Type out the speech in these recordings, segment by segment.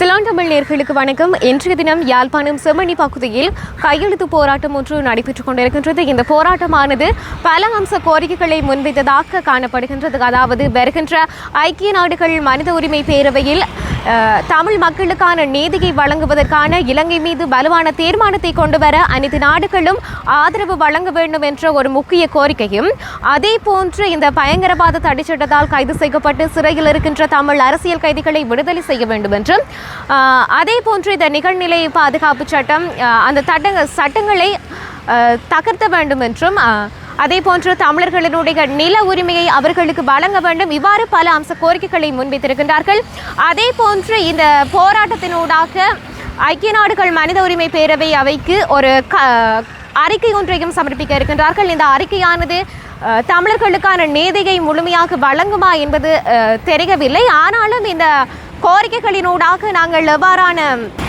சிலான் தமிழ் நேயர்களுக்கு வணக்கம். இன்றைய தினம் யாழ்ப்பாணம் செம்மணி பகுதியில் கையெழுத்து போராட்டம் ஒன்று நடைபெற்றுக் கொண்டிருக்கின்றது. இந்த போராட்டமானது பல அம்ச கோரிக்கைகளை முன்வைத்ததாக காணப்படுகின்றது. அதாவது வருகின்ற ஐக்கிய நாடுகள் மனித உரிமை பேரவையில் தமிழ் மக்களுக்கான நீதியை வழங்குவதற்கான இலங்கை மீது வலுவான தீர்மானத்தை கொண்டுவர அனைத்து நாடுகளும் ஆதரவு வழங்க வேண்டும் என்ற ஒரு முக்கிய கோரிக்கையும், அதே போன்று இந்த பயங்கரவாத தடைச்சட்டத்தால் கைது செய்யப்பட்டு சிறையில் இருக்கின்ற தமிழ் அரசியல் கைதிகளை விடுதலை செய்ய வேண்டும் என்றும், அதே போன்று இந்த நிகழ்நிலை பாதுகாப்பு சட்டம் அந்த சட்டங்களை தகர்த்த வேண்டும் என்றும், அதே போன்று தமிழர்களினுடைய நில உரிமையை அவர்களுக்கு வழங்க வேண்டும், இவ்வாறு பல அம்ச கோரிக்கைகளை முன்வைத்திருக்கின்றார்கள். அதே போன்று இந்த போராட்டத்தினூடாக ஐக்கிய நாடுகள் மனித உரிமை பேரவை அவைக்கு ஒரு அறிக்கை ஒன்றையும் சமர்ப்பிக்க இருக்கின்றார்கள். இந்த அறிக்கையானது தமிழர்களுக்கான நீதியை முழுமையாக வழங்குமா என்பது தெரியவில்லை. ஆனாலும் இந்த கோரிக்கைகளினூடாக நாங்கள் எவ்வாறான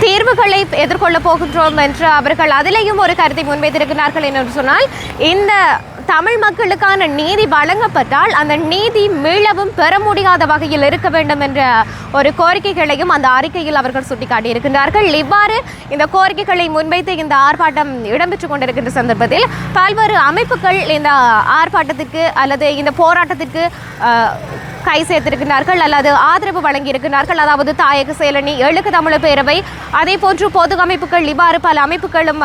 தீர்வுகளை எதிர்கொள்ளப் போகின்றோம் என்று அவர்கள் அதிலேயும் ஒரு கருத்தை முன்வைத்திருக்கிறார்கள். என்று சொன்னால், இந்த தமிழ் மக்களுக்கான நீதி வழங்கப்பட்டால் அந்த நீதி மீளவும் பெற முடியாத வகையில் இருக்க வேண்டும் என்ற ஒரு கோரிக்கைகளையும் அந்த அறிக்கையில் அவர்கள் சுட்டிக்காட்டியிருக்கின்றார்கள். இவ்வாறு இந்த கோரிக்கைகளை முன்வைத்து இந்த ஆர்ப்பாட்டம் இடம்பெற்றுக் கொண்டிருக்கின்ற சந்தர்ப்பத்தில் பல்வேறு அமைப்புகள் இந்த ஆர்ப்பாட்டத்திற்கு அல்லது இந்த போராட்டத்திற்கு கை சேர்த்திருக்கிறார்கள் அல்லது ஆதரவு வழங்கியிருக்கிறார்கள். அதாவது தாயக செயலணி, எழுக தமிழர் பேரவை, அதே போன்று பொது அமைப்புகள், இவ்வாறு பல அமைப்புகளும்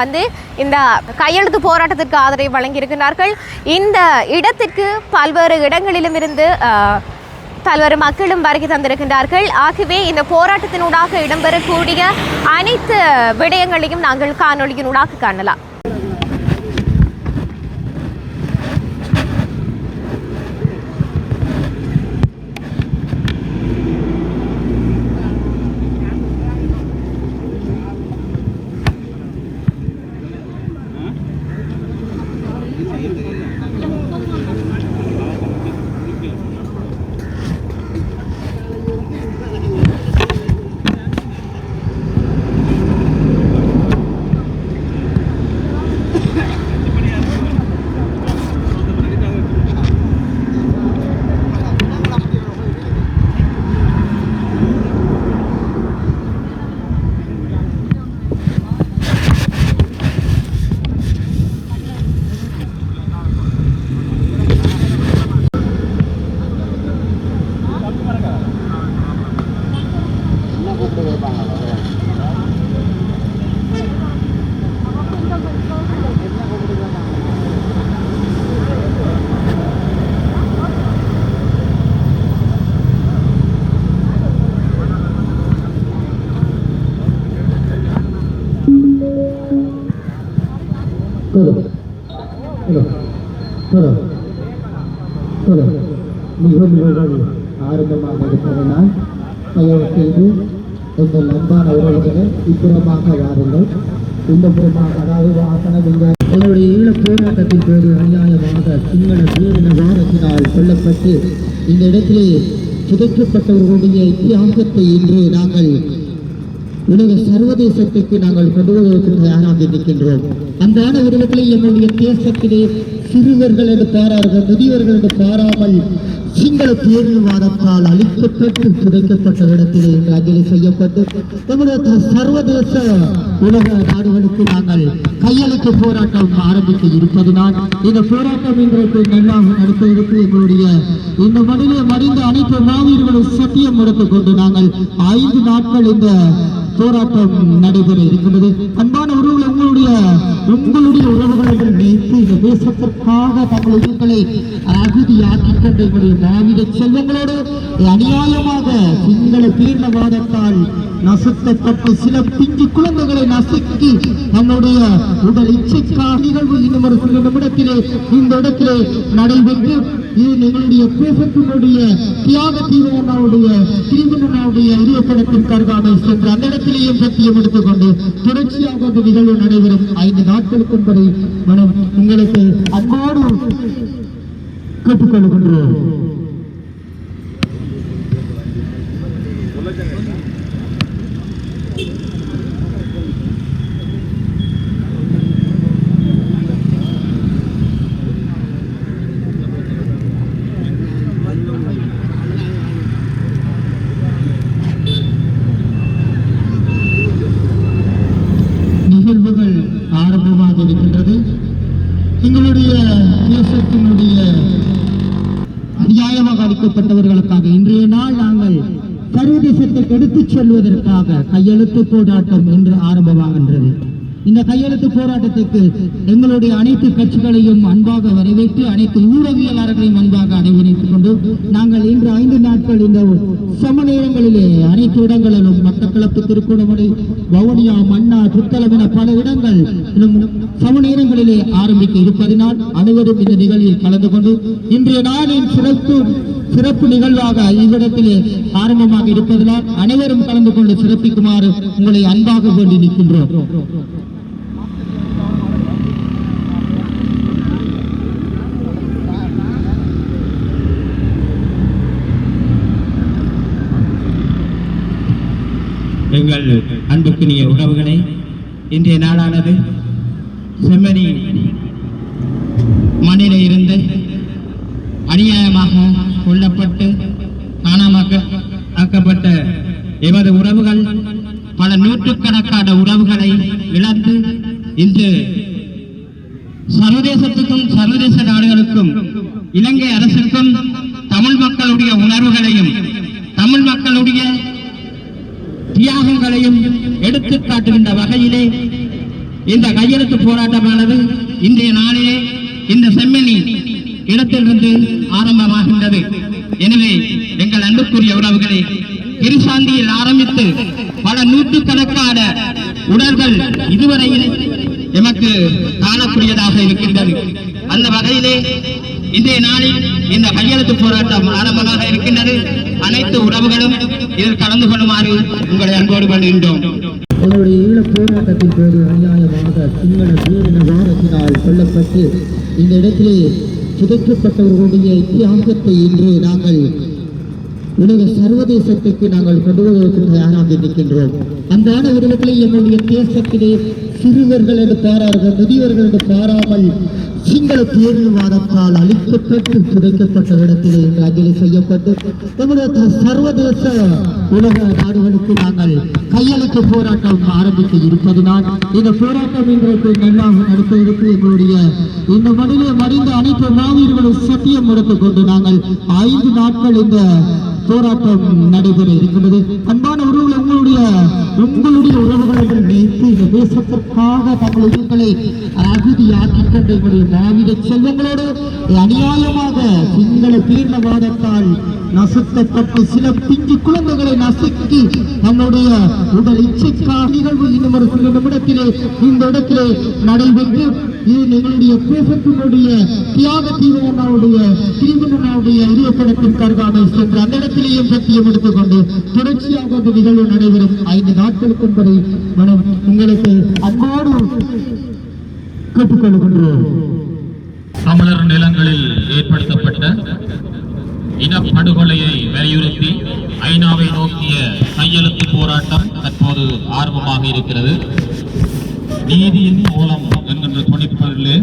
இந்த கையெழுத்து போராட்டத்திற்கு ஆதரவு வழங்கியிருக்கிறார்கள். இந்த இடத்திற்கு பல்வேறு இடங்களிலும் இருந்து பல்வேறு மக்களும் வருகை தந்திருக்கின்றார்கள். ஆகவே இந்த போராட்டத்தினூடாக இடம்பெறக்கூடிய அனைத்து விடயங்களையும் நாங்கள் காணொலியினூடாக காணலாம். ஆரம்பமாக இருப்பதனால் தயவு செய்து எங்கள் அன்பான உறவுகளை இப்புறமாக வாருங்கள். இந்த புறமாக, அதாவது ஆசனம் எங்களுடைய ஈழ போராட்டத்தின் போது அநியாயமாக சிங்கள பேரின வாரத்தினால் கொல்லப்பட்டு இந்த இடத்திலே புதைக்கப்பட்டவர்களுடைய இத்தியாசத்தை இன்று நாங்கள் உலக சர்வதேசத்துக்கு நாங்கள் கொண்டு வருவதற்கு தயாராக இருக்கின்றோம். அன்றாட உருவத்திலே என்னுடைய தேசத்திலே சிறுவர்கள் என்று பாரார்கள், முதியவர்கள் என்று பாராமல் சிங்கள பேரினவாதத்தால் அழிக்கப்பட்டு புதைக்கப்பட்ட இடத்திலே இன்று அஞ்சலி செய்யப்பட்டு நம்முடைய சர்வதேச உலக நாடுகளுக்கு நாங்கள் கையளிப்பு போராட்டம் ஆரம்பிக்க இருப்பதனால் இந்த போராட்டம் இன்றைக்கு நல்லாக நடப்பதற்கு எங்களுடைய இந்த மண்ணிலே மடிந்த அனைத்து மாவீரர்களும் சத்தியம் எடுத்துக் கொண்டு நாங்கள் 5 நாட்கள் இந்த போராட்டம் நடைபெற இருக்கின்றது. அன்பான உறவுகள், உங்களுடைய உறவுகளை வைத்து இந்த தேசத்திற்காக தங்கள் உயிர்களை அகுதியாக்கிக் கொண்ட எங்களுடைய மாவீர செல்வங்களோடு அநியாயமாக சிங்கள பேரினவாதத்தால் நசுக்கப்பட்டு சில பிஞ்சு குழந்தைகளை நசுக்கி நம்முடைய உடல் இச்சைக்காக நிகழ்வு இன்னும் ஒரு சில நிமிடத்திலே இந்த இடத்திலே நடைபெற்று இது எங்களுடைய தேசத்தினுடைய தியாக தீவிரனுடைய திருமணனுடைய உருவப்படத்தின் கருகாமை சென்று அந்த இடத்திலேயும் சத்தியம் எடுத்துக்கொண்டு தொடர்ச்சியாக அந்த நிகழ்வு நடைபெறும் 5 நாட்களுக்கும் வரை மனம் உங்களுக்கு அன்போடு கேட்டுக்கொள்கின்றோம். அநியாயமாக அளிக்கப்பட்டவர்களுக்காக இன்றைய நாள் நாங்கள் சர்வதேசத்துக்கு எடுத்துச் செல்வதற்காக கையெழுத்து போராட்டம் இன்று ஆரம்பமாகின்றது. இந்த கையெழுத்து போராட்டத்துக்கு எங்களுடைய அனைத்து கட்சிகளையும் அன்பாக வரவேற்று அனைத்து ஊடகவியலாளர்களையும் அன்பாக அனைவரைத்துக் கொண்டு நாங்கள் இன்று 5 நாட்கள் இந்த சம நேரங்களிலே அனைத்து இடங்களிலும் மட்டக்களப்பு, திருகோணமலை, வவுனியா, மன்னா, புத்தளம் என பல இடங்கள் சம நேரங்களிலே ஆரம்பிக்க இருப்பதனால் அனைவரும் இந்த நிகழ்வில் கலந்து கொண்டு இன்றைய நாளின் சிறப்பு நிகழ்வாக இவ்விடத்திலே ஆரம்பமாக இருப்பதனால் அனைவரும் கலந்து கொண்டு சிறப்பிக்குமாறு உங்களை அன்பாக வேண்டி நிற்கின்றோம். எங்கள் அன்புக்குரிய உறவுகளை, இன்றைய நாளானது செம்மணி மண்ணிலே இருந்து அநியாயமாக கொல்லப்பட்டு காணாமக்கப்பட்ட எமது உறவுகள் பல நூற்றுக்கணக்கான உறவுகளை இழந்து இன்று சர்வதேசத்துக்கும் சர்வதேச நாடுகளுக்கும் இலங்கை அரசுக்கும் தமிழ் மக்களுடைய உணர்வுகளையும் தமிழ் மக்களுடைய தியாகங்களையும் எடுத்து காட்டுகின்ற வகையிலே இந்த கையெழுத்து போராட்டமானது இன்றைய நாளிலே இந்த செம்மணி இடத்திலிருந்து ஆரம்பமாகின்றது. எனவே எங்கள் அன்புக்குரிய உறவுகளை, கிருசாந்தியில் ஆரம்பித்து பல நூற்றுக்கணக்கான உடல்கள் இதுவரையில் எமக்கு காணக்கூடியதாக இருக்கின்றது. அந்த வகையிலே இன்றைய நாளில் இந்த கையெழுத்து போராட்டம் ஆரம்பமாக இருக்கின்றது. அனைத்து உறவுகளும் இதில் கலந்து கொள்ளுமாறு உங்களை அன்போடு வேண்டுகின்றோம். எங்களுடைய ஈழப் போராட்டத்தின் போது அநியாயமாக சிங்கள பேரின வாரத்தினால் கொல்லப்பட்டு இந்த இடத்திலே புதைக்கப்பட்டவர்களுடைய இத்தியாசத்தை இன்று நாங்கள் உலக சர்வதேசத்துக்கு நாங்கள் கொண்டு வருவதற்கு தயாராக இருக்கின்றோம். அன்றாட விடத்திலே எங்களுடைய தேசத்திலே சிறுவர்கள் என்று பாரார்கள், முதியவர்கள் என்று பாராமல் சிங்கள பேரினவாதத்தால் அழிக்கப்பட்டு புதைக்கப்பட்ட இடத்திலே இன்று அஞ்சலி செய்யப்பட்டு நம்முடைய சர்வதேச உலக நாடுகளுக்கு நாங்கள் கையெழுத்து போராட்டம் ஆரம்பிக்க இருப்பதனால் இந்த போராட்டம் இன்றைக்கு நல்லாக நடப்பதற்கு எங்களுடைய இந்த மண்ணிலே மறைந்த அனைத்து மாவீரர்களும் சத்தியம் எடுத்துக் கொண்டு நாங்கள் 5 நாட்கள் இந்த போராட்டம் நடைபெற இருக்கின்றது. அன்பான உறவுகள், உங்களுடைய உறவுகளை வைத்து இந்த தேசத்திற்காக தங்கள் உயிர்களை அகுதியாக்கிக் கொண்ட எங்களுடைய மாவீர செல்வங்களோடு அநியாயமாக சிங்கள பேரினவாதத்தால் நசுக்கப்பட்டு சில பிஞ்சு குழந்தைகளை நசுக்கி நம்முடைய உடல் இச்சைக்காக நிகழ்வு இன்னும் ஒரு சில நிமிடத்திலே இந்த இடத்திலே நடைபெற்று இது எங்களுடைய தேசத்தினுடைய தியாக தீவிரனுடைய இறுதிப்படத்தின் கருகாமை சென்று அந்த இடத்திலேயும் சத்தியம் எடுத்துக்கொண்டு தொடர்ச்சியாக அந்த நிகழ்வு நடைபெறும் 5 நாட்களுக்கு என்பதை உங்களுக்கு அன்போடு கேட்டுக்கொள்கின்றோம். தமிழர் நிலங்களில் ஏற்படுத்தப்பட்ட இனப்படுகொலையை வலியுறுத்தி ஐநாவை நோக்கிய கையெழுத்து போராட்டம் தற்போது ஆரம்பமாக இருக்கிறது. நீதியின் மூலம் என்கின்ற துணிப்பொருளிலே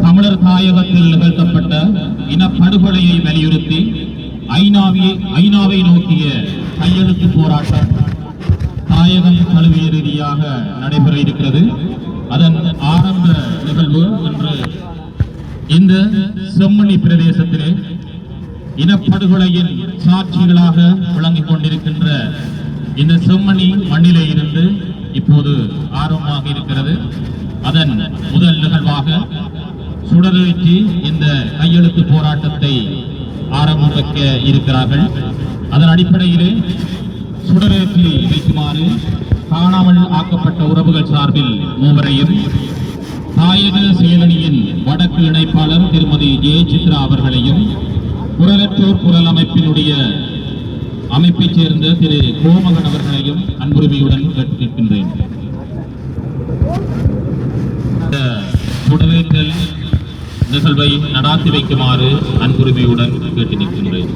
தமிழர் தாயகத்தில் நிகழ்த்தப்பட்ட இனப்படுகொலையை வலியுறுத்தி ஐநாவை நோக்கிய கையெழுத்து போராட்டம் தாயகம் தழுவிய ரீதியாக நடைபெற இருக்கிறது. அதன் ஆரம்ப நிகழ்வு இன்று இந்த செம்மணி பிரதேசத்திலே இனப்படுகொலையின் சாட்சிகளாக விளங்கிக் கொண்டிருக்கின்ற இந்த செம்மணி மண்ணிலே இருந்து இப்போது ஆர்வமாக இருக்கிறது. அதன் முதல் நிகழ்வாக சுடரேற்றி இந்த கையெழுத்து போராட்டத்தை ஆரம்பிக்க இருக்கிறார்கள். அதன் அடிப்படையிலே சுடரேற்றி வைக்குமாறு காணாமல் ஆக்கப்பட்ட உறவுகள் சார்பில் 3 வரையும் தாயக செயலணியின் வடக்கு இணைப்பாளர் திருமதி ஜே சித்ரா அவர்களையும் குரலற்றோர் குரல் அமைப்பைச் சேர்ந்த திரு கோமகன் அவர்களையும் அன்புரிமையுடன் கேட்கின்றேன். சுடரேற்றல் நிகழ்வை நடாத்தி வைக்குமாறு அன்புரிமையுடன் கேட்டு நிற்கின்றேன்.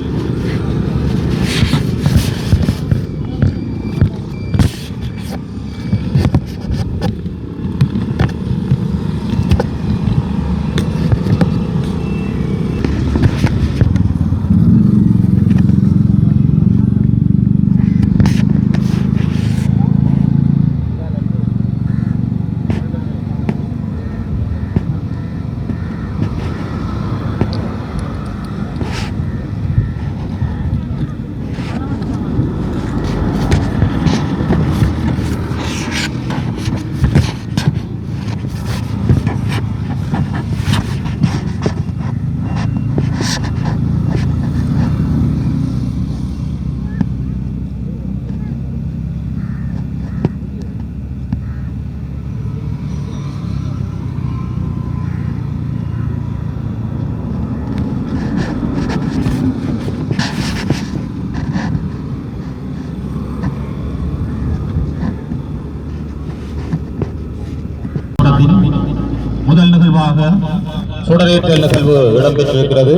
சுடரேற்றல் நிகழ்வு இடம்பெற்றிருக்கிறது.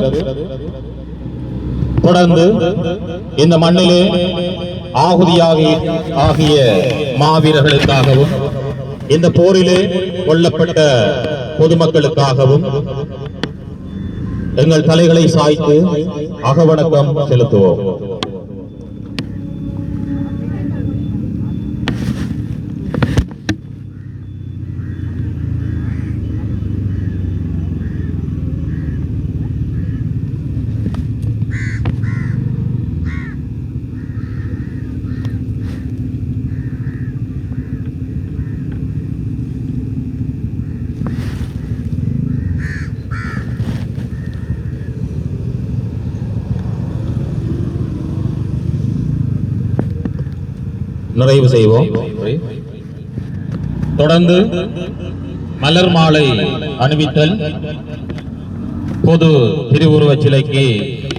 தொடர்ந்து இந்த மண்ணிலே ஆகிய மாவீரர்களுக்காகவும் இந்த போரிலே கொல்லப்பட்ட பொதுமக்களுக்காகவும் எங்கள் தலைகளை சாய்த்து அகவணக்கம் செலுத்துவோம். நிறைவு செய்வோம். தொடர்ந்து மலர் மாலை அணிவித்தல், பொது திருவுருவச் சிலைக்கு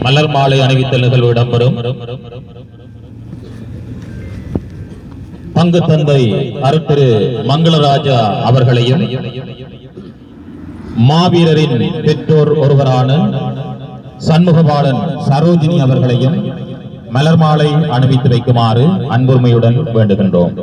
மலர் மாலை அணிவித்தல் நிகழ்வு இடம்பெறும். பங்கு தந்தை அருட்திரு மங்களராஜா அவர்களையும் மாவீரரின் பெற்றோர் ஒருவரான சண்முகபாலன் சரோஜினி அவர்களையும் மலர் மாலை அணிவித்து வைக்குமாறு அன்புரிமையுடன் வேண்டுகின்றோம்.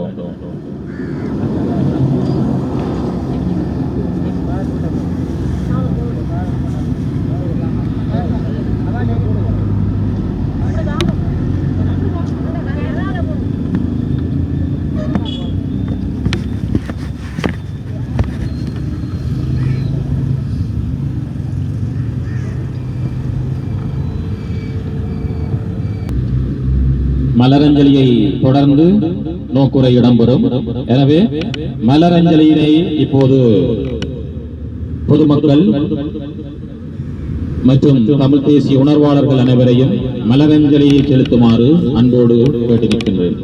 மலரஞ்சலியை தொடர்ந்து நோக்குரை இடம்பெறும். எனவே மலரஞ்சலியினை இப்போது பொதுமக்கள் மற்றும் தமிழ் தேசிய உணர்வாளர்கள் அனைவரையும் மலரஞ்சலியை செலுத்துமாறு அன்போடு கேட்டு நிற்கின்றேன்.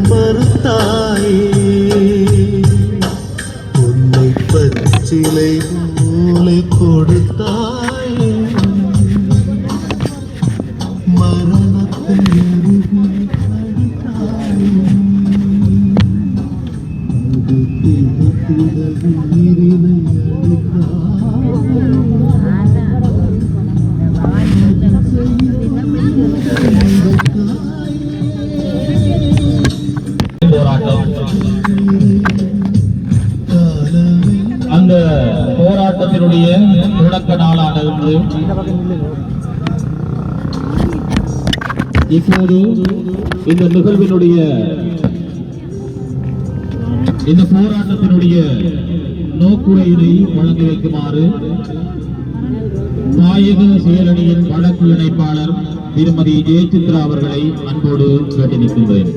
மறுத்தாயே உன்னை பச்சிலை போல கொடுத்தாயே மரணத்தின் அருகில் அடித்தாயே அது திகழ்த்திட உயிரினை அந்த போராட்டத்தினுடைய தொடக்க நாளான இன்று இப்போது இந்த நிகழ்வினுடைய இந்த போராட்டத்தினுடைய நோக்குரையினை வழங்கி வைக்குமாறு நாயக செயலணியின் வழக்கு இணைப்பாளர் திருமதி ஜெயசித்ரா அவர்களை அன்போடு கேட்டு நிற்கின்றேன்.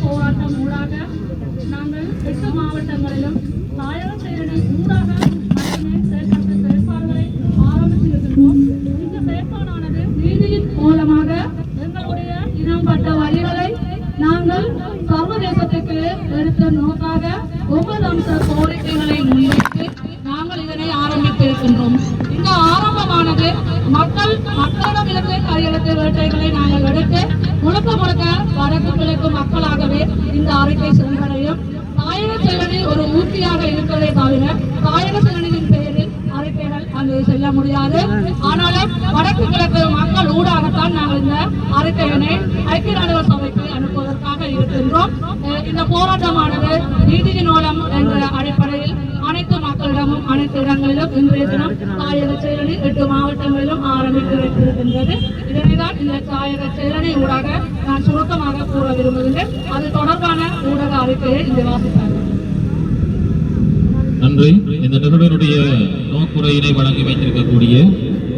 போராட்டம் ஊடாக நாங்கள் 8 மாவட்டங்களிலும் நாயக செயலணி ஊடாக மட்டுமே செயல்பாடுகளை ஆரம்பித்திருக்கின்றோம். இந்த செயற்பாடானது நீதியின் மூலமாக எங்களுடைய இனம்பட்ட வழிகளை நாங்கள் சர்வதேசத்துக்கு எடுத்த நோக்காக 9 அம்ச கோரிக்கைகளை முன்வைத்து நாங்கள் இதனை ஆரம்பித்திருக்கின்றோம். இந்த ஆரம்பமானது மக்களிடமிருந்து கையெழுத்து வேட்டைகளை நாங்கள் எடுத்து முழுக்க வடக்கு கிழக்கு மக்களாகவே இந்த அறிக்கை சென்றடையும். நாயக செயலணி ஒரு ஊட்டியாக இருக்கிறதே தவிர நாயக செயலணியின் பெயரில் அறிக்கைகள் அங்கு செல்ல முடியாது. ஆனாலும் வடக்கு கிழக்கு மக்கள் ஊடாகத்தான் நாங்கள் இந்த அறிக்கையினை ஐக்கிய நாடுகள் சபைக்கு அனுப்புவதற்காக இருக்கின்றோம். இந்த போராட்டமானது நீதியின் மூலம் என்ற அடிப்படையில் அனைத்து மக்களிடமும் அனைத்து இடங்களிலும் இன்றைய தினம் தாயக செயலணி 8 மாவட்டங்களிலும் ஆரம்பித்து வைத்திருக்கின்றது. இதனைதான் இந்த தாயக செயலணி ஊடாக நான் சுருக்கமாக கூற விரும்புகின்றேன். அது தொடர்பான ஊடக அறிக்கையை இங்கு வாசித்தார். நன்றி. இந்த நிகழ்வினுடைய நோக்குரையினை வழங்கி வைத்திருக்கக்கூடிய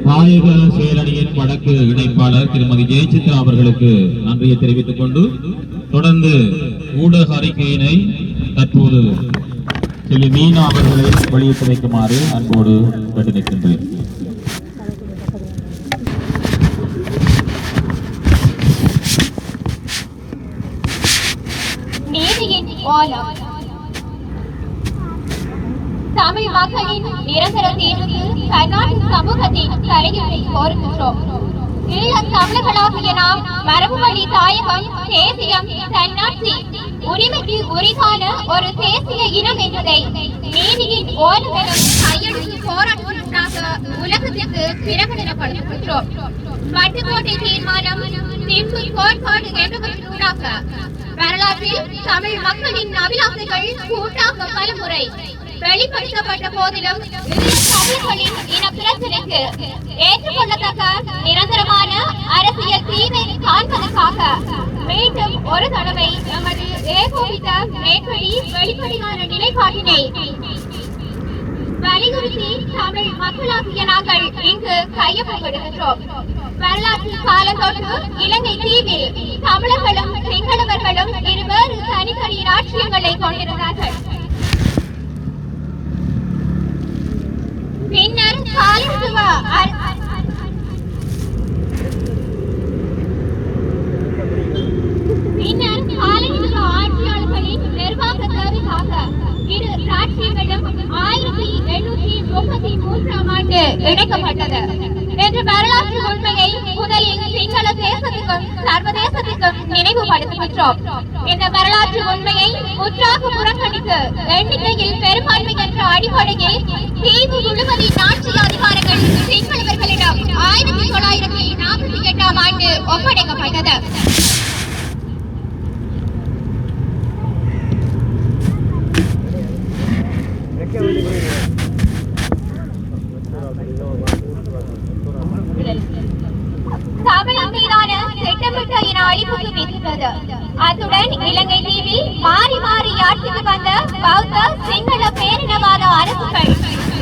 தாயக செயலணியின் வழக்கு இணைப்பாளர் திருமதி ஜெயசித்ரா அவர்களுக்கு நன்றியை தெரிவித்துக் கொண்டு தொடர்ந்து ஊடக அறிக்கையினை தற்போது செல்வி மீனா அவர்களை வெளியிட்டு வைக்குமாறு அன்போடு கேட்டு நிற்கின்றேன். தமிழ் மக்களின் நிரந்தர தீர்வுக்கு கர்நாடக சமூகத்தின் தலையீட்டை கோருகின்றோம். ஈழத் தமிழர்களாகிய நாம் மரபு வழி தாயகம், தேசியம், தன்னாட்சி உரிமைக்கு உரித்தான ஒரு தேசிய இனம் என்பதை நீதியின் ஓலமெனும் கையெழுத்து போராட்டத்திற்காக உலகத்திற்கு பிரகடனப்படுத்துகின்றோம். வட்டுக்கோட்டை தீர்மானம், சிம்பிள் கோட்பாடு என்பவற்றினூடாக வரலாற்றில் தமிழ் மக்களின் அபிலாசைகள் கூட்டாக பலமுறை வெளிப்படுத்தப்பட்ட போதிலும் தமிழர்களின் இன பிரச்சனைக்கு ஏற்றுக்கொள்ளத்தக்க நிரந்தரமான அரசியல் தீர்வை காண்பதற்காக மீண்டும் ஒரு தடவை எமது ஏகோபித்த மேற்படி வெளிப்படையான நிலைப்பாட்டினை வலியுறுத்தி தமிழ் மக்களாகிய நாங்கள் இங்கு கையொப்பமிடுகின்றோம். வரலாற்று காலம் தொட்டு இலங்கை தீவில் தமிழர்களும் சிங்களவர்களும் இருவேறு தனித்தனி ராஜ்யங்களை கொண்டிருந்தார்கள். பின்னர் காலத்துவ ஆட்சியாளர்களின் நிர்வாக தேவைக்காக இரு ராஜ்யங்களும் 1833ஆம் ஆண்டு இணைக்கப்பட்டது என்ற வரலாற்று உண்மையை முதலில் சிங்கள தேசத்துக்கும் சர்வதேசத்துக்கும் நினைவுபடுத்துகின்றோம். இந்த வரலாற்று உண்மையை முற்றாக புறக்கணித்து எண்ணிக்கையில் பெரும்பான்மை என்ற அடிப்படையில் தீவு முழுவதின் ஆட்சி அதிகாரங்கள் சிங்களவர்களிடம் 1948ஆம் ஆண்டு ஒப்படைக்கப்பட்டது. தமிழர் மீதான திட்டமிட்ட இன அழிப்புக்கு விதித்தது. அத்துடன் இலங்கை தீவில் மாறி மாறி ஆட்சிக்கு வந்த பௌத்த சிங்கள பேரினவாத அரசுகள்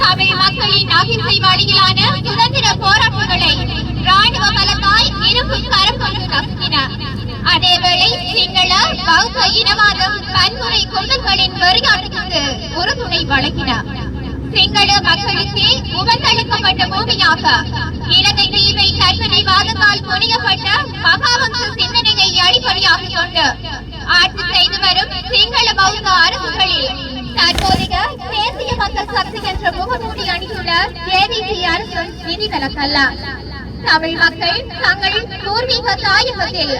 தமிழ் மக்களின் அகிம்சை வழியிலான சுதந்திர போராட்டங்களை ராணுவ பலத்தால் இரும்பு கரம் கொண்டு நசுக்கின. அதேவேளை சிங்கள பௌத்த இனவாதம் வன்முறை கும்பல்களின் வெறியாட்டத்துக்கு உறுதுணை வழங்கின. சிங்கள மக்களுக்கு உபந்தளிக்கப்பட்ட பூமியாக இலங்கை தீவை கற்பனைவாதத்தால் புனியப்பட்ட மகாவம்ச சிந்தனையை அடிப்படையாக கொண்டு ஆட்சி செய்து வரும் சிங்கள பௌத்த அரசுகளில் தற்போதைய தேசிய மக்கள் சக்தி என்ற முகமூடி அணிந்துள்ள ஜேவிபி அரசு விதிவிலக்கல்ல. தமிழ் மக்கள் தங்கள் பூர்வீக தாயகத்தில்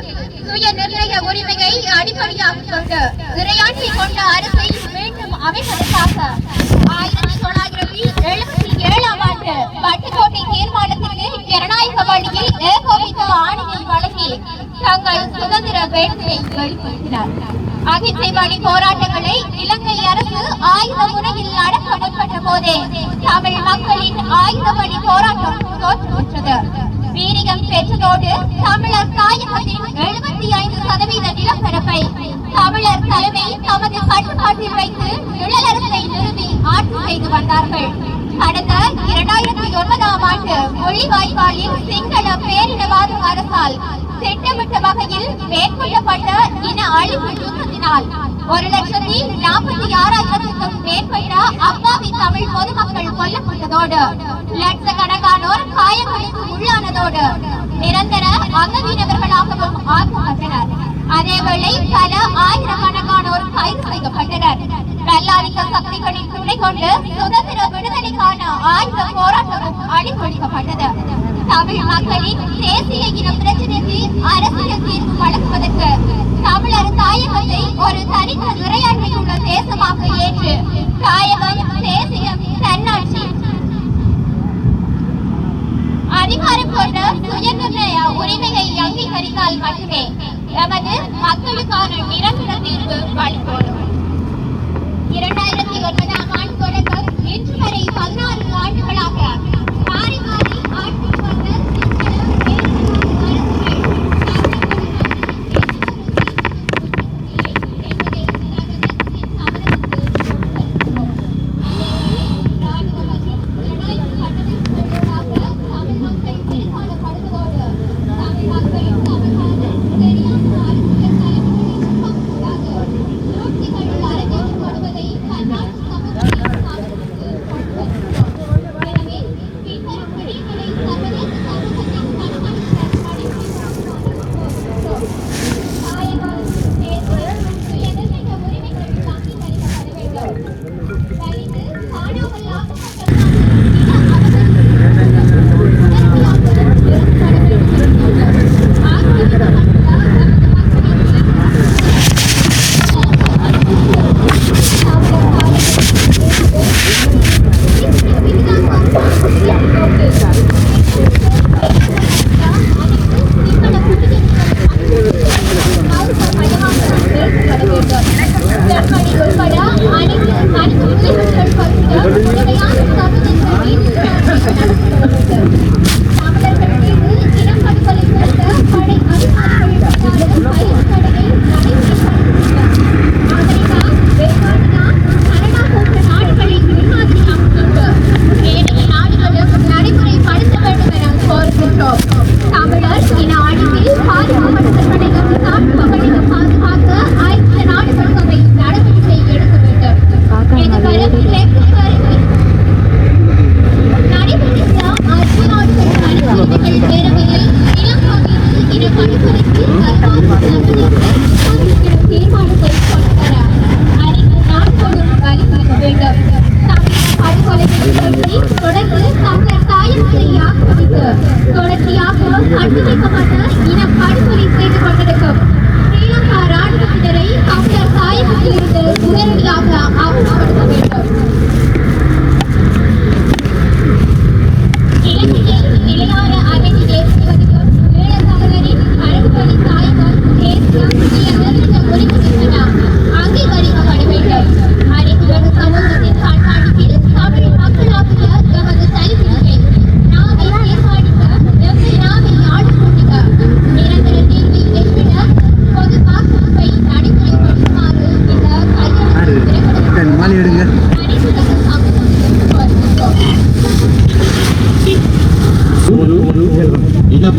சுய நிர்ணய உரிமையை அடிப்படையாக கொண்டு இறையாட்சி கொண்ட அரசை மீண்டும் அமைப்பதற்காக 1977ஆம் ஆண்டு பட்டுக்கோட்டை தீர்மானத்திற்கு ஜனநாயக வழியில் ஏகோபித்த ஆணையை வழங்கி தங்கள் சுதந்திர வேட்கையை வெளிப்படுத்தினர். அகிம்சை வழி போராட்டங்களை இலங்கை அரசு ஆயுத முறையில் நடத்த முற்பட்ட போதே தமிழ் மக்களின் ஆயுத வழி போராட்டம் தோற்றுவிட்டது. வீரியம் பெற்றதோடு தமிழர் தாயகத்தின் 75% நிலப்பரப்பை தமிழர் தலைமை தமது கட்டுப்பாட்டில் வைத்து நிழலரசை நிறுவி ஆட்சி செய்து வந்தார்கள். கடந்த 2009ஆம் ஆண்டு முள்ளிவாய்க்காலில் சிங்கள பேரினவாத அரசால் திட்டமிட்ட வகையில் மேற்கொள்ளப்பட்ட இன அழிப்பு யுத்தத்தினால் 1,46,000க்கும் மேற்பட்ட அப்பாவி தமிழ் பொதுமக்கள் கொல்லப்பட்டதோடு லட்சக்கணக்கானோர் காயங்களுக்கு உள்ளானதோடு நிரந்தர அங்கவீனவர்களாகவும் ஆக்கப்பட்டனர். அதேவேளை பல ஆயிரக்கணக்கானோர் கைது செய்யப்பட்டனர். வல்லாதிக்க சக்திகளின் துணை கொண்டு சுதந்திர விடுதலைக்கான ஆயுத போராட்டமும் அழித்தொழிக்கப்பட்டது. தமிழ் மக்களின் தேசிய இன பிரச்சனைக்கு அரசியல் தீர்வு வழங்குவதற்கு தமிழர் தாயகத்தை ஒரு தனித்த இறையாண்மையுள்ள தேசமாக ஏற்று தாயகம், தேசியம், தன்னாட்சி அதிகாரம் கொண்ட சுயநிர்ணய உரிமையை அங்கீகரித்தால் மட்டுமே எமது மக்களுக்கான நிரந்தர தீர்வு வழிகோலும். 2009ஆம் ஆண்டு தொடக்கம் இன்று வரை 16 ஆண்டுகளாக மாறி மாறி ஆட்சி கொண்ட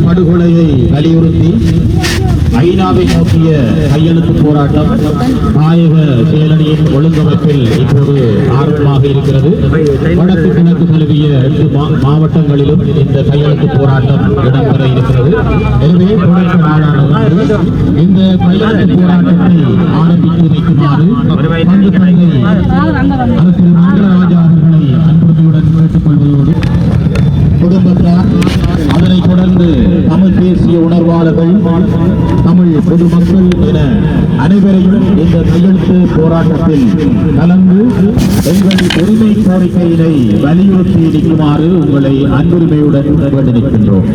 படுகொலையை வலியுறுத்தி ஐநாவை நோக்கிய கையெழுத்து போராட்டம் நாயக செயலணியின் ஒழுங்கமைப்பில் இப்போது ஆரம்பமாக இருக்கிறது. வடக்கு கிழக்கு தழுவிய 8 மாவட்டங்களிலும் இந்த கையெழுத்து போராட்டம் இடம்பெற இருக்கிறது. எனவே தொடக்க நாளானது இந்த கையெழுத்து போராட்டத்தை ஆரம்பித்து வைக்குமாறு பங்கு தந்தை அரசு நாகராஜா அவர்களை அன்புடன் கேட்டுக் கொள்வதோடு குடும்பத்தார், அதனைத் தொடர்ந்து தமிழ் தேசிய உணர்வாளர்கள், தமிழ் பொதுமக்கள் என அனைவரையும் இந்த கையெழுத்து போராட்டத்தில் கலந்து எங்கள் உரிமை கோரிக்கையினை வலியுறுத்தி நிற்குமாறு உங்களை அன்புரிமையுடன் வேண்டி நிற்கின்றோம்.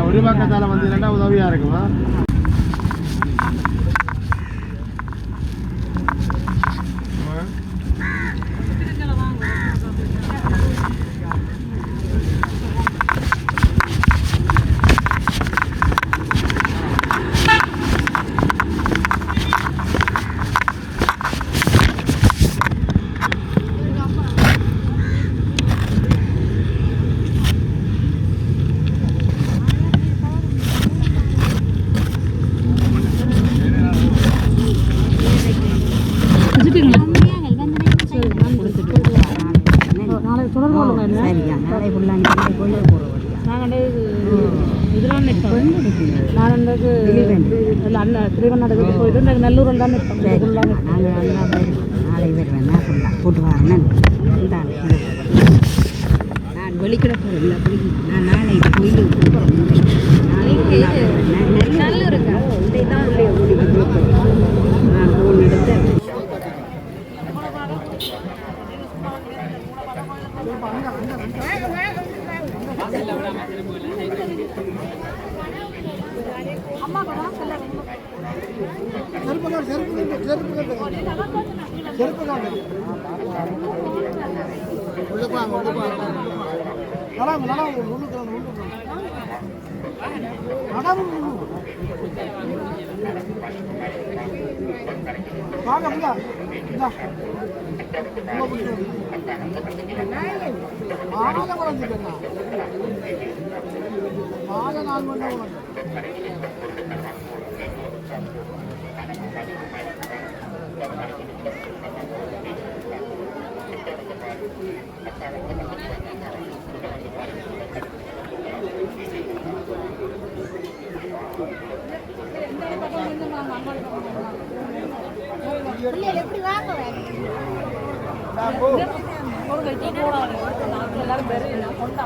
ஒரு பக்கத்தால வந்து உதவியா இருக்குமா? திருவண்ணாமலை போயிட்டு நல்லூரில் தான் நாளை வருவேன் போட்டு வரேன். நான் வெளிக்கிட போகிறேன். நான் நாளை கோயிலுக்கு நான் ஃபோன் எடுத்து வாங்க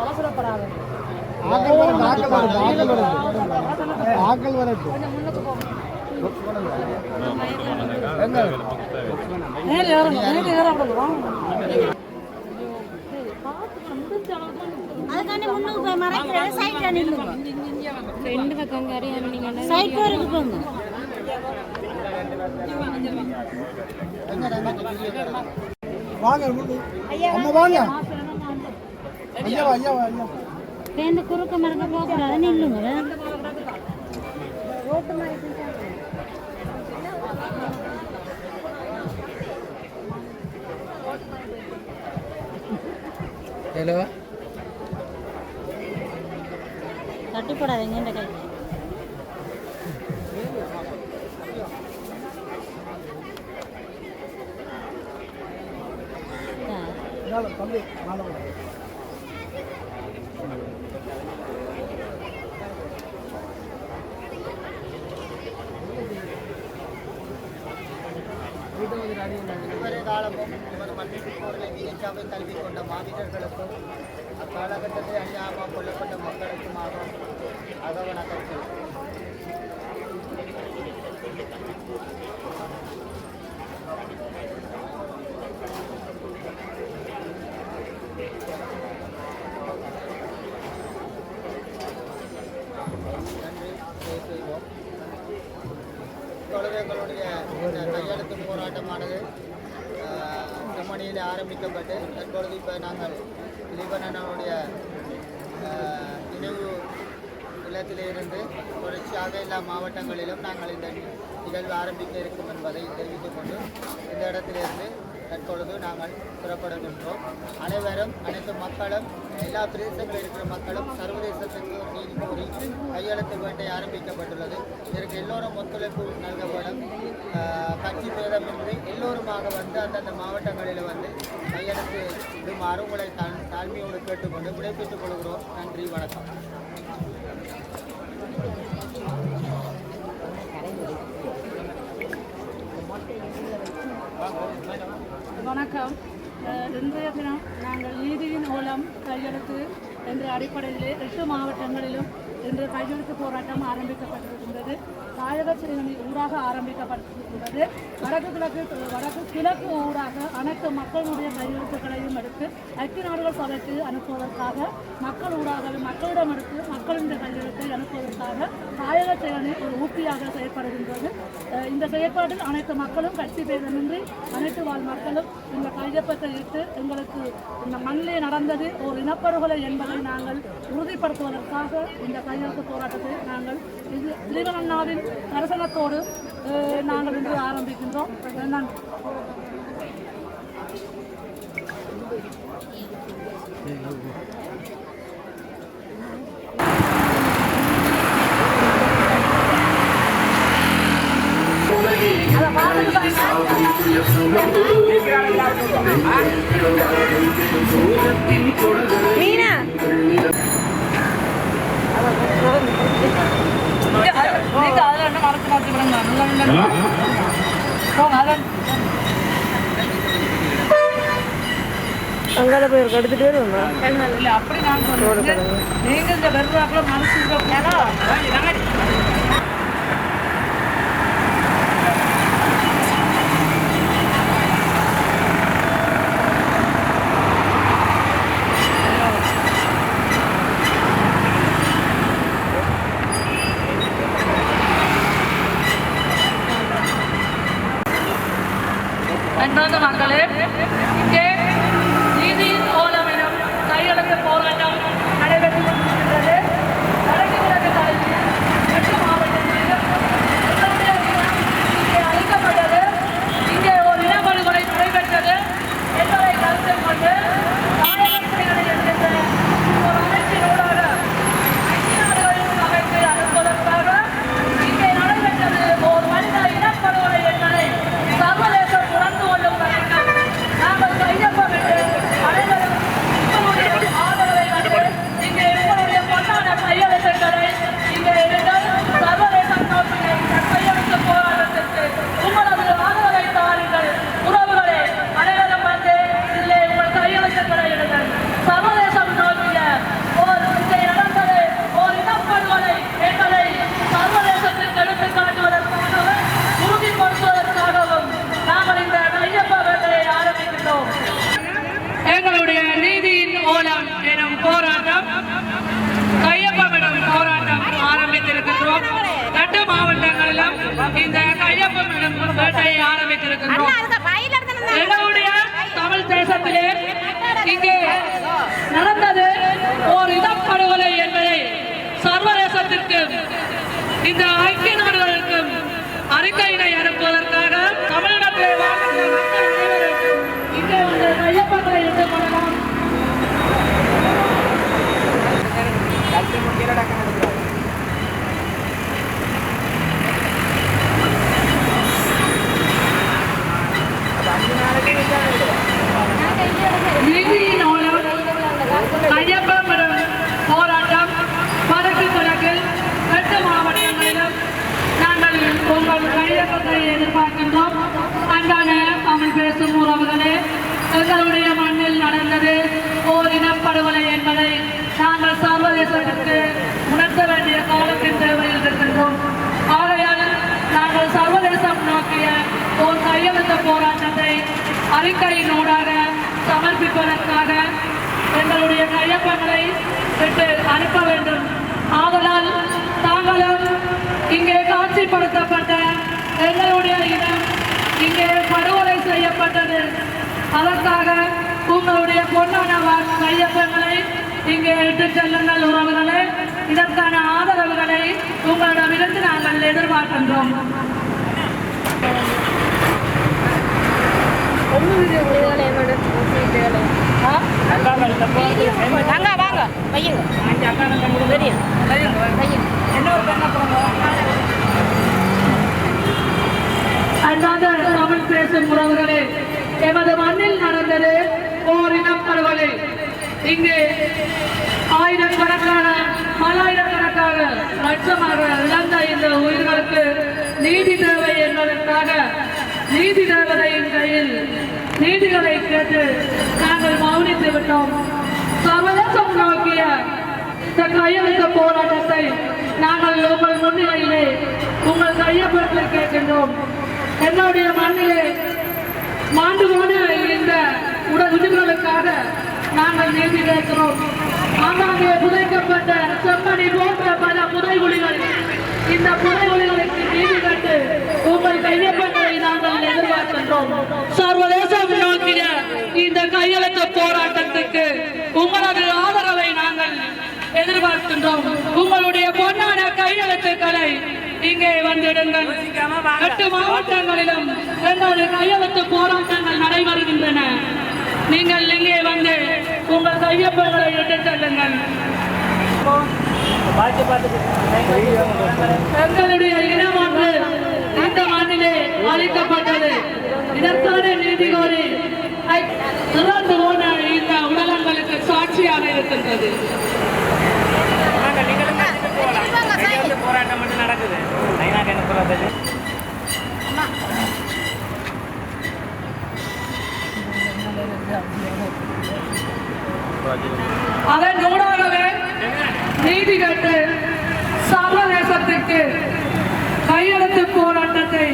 அவசரப்படாது ஆக்கள் வரட்டு அதுக்காண்டி முன்னுக்கு போய் மறைக்கிற சைட்ல நில்லுங்க. ரெண்டு பக்கம் சைட் வரைக்கும் போங்க. வாங்க அம்மா வாங்க ஐயா ஐயா ஐயா இந்த குறுக்க மறக்க போக கூடாது நில்லுங்க. ரோட்டு மாதிரி ஹலோ தட்டி போடாதீங்க இந்த கை. தம்பி மாலை இதுவரை காலமும் நமது மண்ணின் போர்களை வீரச்சாவை தழுவி கொண்ட மாவீரர்களுக்கும் அக்காலகட்டத்தில் அழியாமல் கொல்லப்பட்ட மக்களுக்குமாக அகவணக்கத்தில் நன்றி செய்வோம். இப்பொழுது எங்களுடைய கையெழுத்து போராட்டமானது ஜெர்மனியில் ஆரம்பிக்கப்பட்டு தற்பொழுது இப்போ நாங்கள் லீபனானுடைய நினைவு இல்லத்திலிருந்து தொடர்ச்சியாக எல்லா மாவட்டங்களிலும் நாங்கள் இந்த நிகழ்வு ஆரம்பிக்க இருக்கும் என்பதை தெரிவித்துக் கொண்டு இந்த இடத்திலிருந்து தற்பொழுது நாங்கள் புறப்படுகின்றோம். அனைவரும் அனைத்து மக்களும் எல்லா பிரதேசங்களில் இருக்கிற மக்களும் சர்வதேசத்துக்கு நீதி கோரி கையெழுத்து வேட்டை ஆரம்பிக்கப்பட்டுள்ளது. இதற்கு எல்லோரும் ஒத்துழைப்பு நல்கப்படும். கட்சி பேதமின்றி எல்லோருமாக வந்து அந்தந்த மாவட்டங்களில் வந்து கையெழுத்து இடுமாறு உங்களை தாழ்மையோடு கேட்டுக்கொண்டு விடைபெற்றுக் கொள்கிறோம். நன்றி, வணக்கம். வணக்கம். இன்றைய தினம் நாங்கள் நீதியின் மூலம் கையெழுத்து என்ற அடிப்படையிலே 8 மாவட்டங்களிலும் இன்று கையெழுத்து போராட்டம் ஆரம்பிக்கப்பட்டிருக்கின்றது. தாயக சிறுவனி ஊடாக ஆரம்பிக்கப்பட்டிருக்கின்றது. வடக்கு கிழக்கு ஊடாக அனைத்து மக்களுடைய கையெழுத்துக்களையும் எடுத்து ஐக்கிய நாடுகள் சபைக்கு அனுப்புவதற்காக மக்கள் ஊடாக மக்களிடம் எடுத்து மக்களின் கையெழுத்தை அனுப்புவதற்காக தாயக சிறுவனி ஒரு ஊக்கியாக செயற்படுகின்றது. இந்த செயற்பாட்டில் அனைத்து மக்களும் கட்சி பேதமின்றி அனைத்து வாழ் மக்களும் இந்த கையொப்பத்தை இட்டு எங்களுக்கு இந்த மண்ணிலே நடந்தது ஒரு இனப்படுகொலை என்பதை நாங்கள் உறுதிப்படுத்துவதற்காக இந்த கையெழுத்து போராட்டத்தை நாங்கள் திரிவனண்ணாவின் தரிசனத்தோடு நாங்கள் இன்று ஆரம்பிக்கின்றோம். நன்றி. மீனா அங்கே போய் எடுத்துட்டு இல்லை அப்படி நான் சொல்லுவேன். நீங்கள் இந்த வெறுவாக்களை மனசு அன்பார்ந்த மக்களே, இங்கே நீதியின் ஓலம் எனும் கையெழுத்து போராட்டம் நடைபெற்று கொண்டிருக்கின்றது. வடக்கு கிழக்கு தலைமையில் 8 போராட்டம் கையொப்பமிடும் போராட்டம் ஆரம்பித்திருக்கின்றோம். 2 மாவட்டங்களிலும் இந்த கையொப்பமிடும் வேட்டையை ஆரம்பித்திருக்கின்றோம். எங்களுடைய தமிழ் தேசத்திலே இங்கே நடந்தது ஓர் இனப்படுகொலை என்பதை சர்வதேசத்திற்கு இந்த ஐக்கிய நாடுகளுக்கும் அறிக்கையினை அனுப்புவதற்காக தமிழ்நாட்டிலே வாழ்கின்ற மக்கள் அனைவரும் இங்கே வந்து கையொப்பங்களை எடுத்துக் கொள்ளலாம். நீதியின் மூலம் கையொப்பமிடும் போராட்டம் வடக்கு கிழக்கில் 8 மாவட்டங்களிலும் நாங்கள் உங்கள் கையொப்பத்தை எதிர்பார்க்கின்றோம். அன்பான தமிழ் பேசும் உறவுகளே, எங்களுடைய மண்ணில் நடந்தது ஓர் இனப்படுகொலை என்பதை நாங்கள் சர்வதேசத்திற்கு உணர்த்த வேண்டிய காலத்தின் தேவையில் இருக்கின்றோம். ஆகையால் நாங்கள் சர்வதேசம் நோக்கிய ஓர் கையெழுத்து போராட்டத்தை அறிக்கையினூடாக சமர்ப்பிப்பதற்காக எங்களுடைய கையொப்பங்களை பெற்று அனுப்ப வேண்டும். ஆதலால் தாங்களும் இங்கே காட்சிப்படுத்தப்பட்ட எங்களுடைய இனம் இங்கே படுகொலை செய்யப்பட்டது. அதற்காக உங்களுடைய பொன்னான கையொப்பங்களை இங்கே இட்டுச் செல்லுங்கள் உறவுகளே. இதற்கான ஆதரவுகளை உங்களிடமிருந்து நாங்கள் எதிர்பார்க்கின்றோம். அன்பான தமிழ் பேசும் உறவுகளே, எமது மண்ணில் நடந்தது ஓர் இனப்படுகொலை. இங்கே ஆயிரக்கணக்கான பல்லாயிரக்கணக்கான லட்சமாக இழந்த இந்த உயிர்களுக்கு நீதி தேவை என்பதற்காக நீதி தேவதையின் கையில் நீதிகளை கேட்டு நாங்கள் மௌனித்து விட்டோம். சர்வதேசம் நோக்கிய இந்த கையெழுத்து போராட்டத்தை நாங்கள் உங்கள் முன்னிலையிலே உங்கள் கையொப்பத்தை கேட்கின்றோம். என்னுடைய மண்ணிலே மாண்டு போன இந்த உயிர்களுக்காக நாங்கள் நீதி கேட்கிறோம். ஆங்காங்கே புதைக்கப்பட்ட செம்மணி போன்ற பல புதைகுழிகள், இந்த புதைகுழிகளுக்கு நீதி கட்டு உங்கள் கையொப்பங்களை நாங்கள் எதிர்பார்க்கின்றோம். சர்வதேசம் நோக்கிய இந்த கையெழுத்து போராட்டத்துக்கு உங்களது ஆதரவை நாங்கள் எதிர்பார்க்கின்றோம். உங்களுடைய பொன்னான கையெழுத்துக்களை இங்கே வந்திடுங்கள். 8 மாவட்டங்களிலும் எங்களுடைய கையெழுத்து போராட்டங்கள் நடைபெறுகின்றன. நீங்கள் இங்கே வந்து உங்கள் கையொப்பங்களை எடுத்துச் செல்லுங்கள். எங்களுடைய இனம் ஒன்று இந்த மண்ணிலே அளிக்கப்பட்டது. இதற்கான நீதி கோரி இறந்து போன இந்த உடலங்களுக்கு சாட்சியாக இருக்கின்றது. போராட்டம் மட்டும் நடக்குது. அதன் ஊடாகவே நீதி கேட்டு சர்வதேசத்திற்கு கையெழுத்து போராட்டத்தை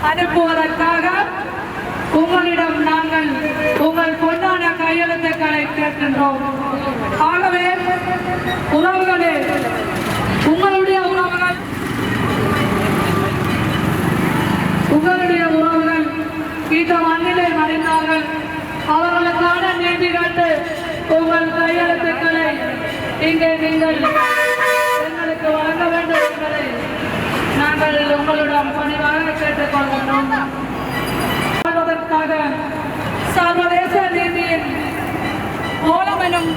அனுப்புவதற்காக உங்களிடம் நாங்கள் உங்கள் பொன்னான கையெழுத்துக்களை கேட்கின்றோம். ஆகவே உறவுகளே, உங்களுடைய உறவுகள் இந்த மண்ணிலே மறைந்தார்கள். அவர்களுக்கான நீதி கண்டு உங்கள் கையெழுத்துக்களை இங்கே நீங்கள் எங்களுக்கு வழங்க வேண்டும் என்பதை நாங்கள் உங்களிடம் பணிவாக கேட்டுக்கொள்கின்றோம். வாழ்வதற்காக சர்வதேச நீதியின் மூலம் எனும்